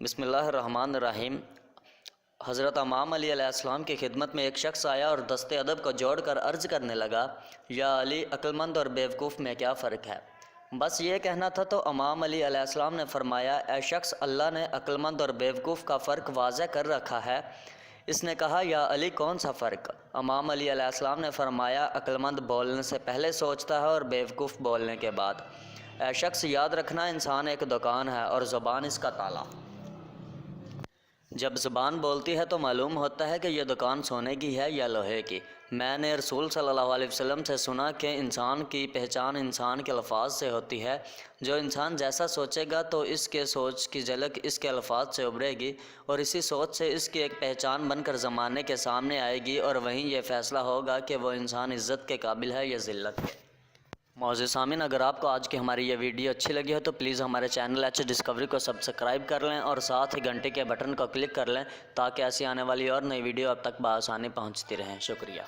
بسم اللہ الرحمن الرحیم۔ حضرت امام علی علیہ السلام کی خدمت میں ایک شخص آیا اور دست ادب کو جوڑ کر عرض کرنے لگا، یا علی، عقل مند اور بیوقوف میں کیا فرق ہے؟ بس یہ کہنا تھا تو امام علی علیہ السلام نے فرمایا، اے شخص، اللہ نے عقل مند اور بیوقوف کا فرق واضح کر رکھا ہے۔ اس نے کہا، یا علی، کون سا فرق؟ امام علی علیہ السلام نے فرمایا، عقل مند بولنے سے پہلے سوچتا ہے اور بیوقوف بولنے کے بعد۔ اے شخص، یاد رکھنا، انسان ایک دکان ہے اور زبان اس کا تالا۔ جب زبان بولتی ہے تو معلوم ہوتا ہے کہ یہ دکان سونے کی ہے یا لوہے کی۔ میں نے رسول صلی اللہ علیہ وسلم سے سنا کہ انسان کی پہچان انسان کے الفاظ سے ہوتی ہے۔ جو انسان جیسا سوچے گا تو اس کے سوچ کی جھلک اس کے الفاظ سے ابھرے گی، اور اسی سوچ سے اس کی ایک پہچان بن کر زمانے کے سامنے آئے گی، اور وہیں یہ فیصلہ ہوگا کہ وہ انسان عزت کے قابل ہے یا ذلت کے۔ معزز سامعین، اگر آپ کو آج کی ہماری یہ ویڈیو اچھی لگی ہو تو پلیز ہمارے چینل ایچ ڈسکوری کو سبسکرائب کر لیں اور ساتھ ہی گھنٹی کے بٹن کو کلک کر لیں تاکہ ایسی آنے والی اور نئی ویڈیو اب تک بآسانی پہنچتی رہیں۔ شکریہ۔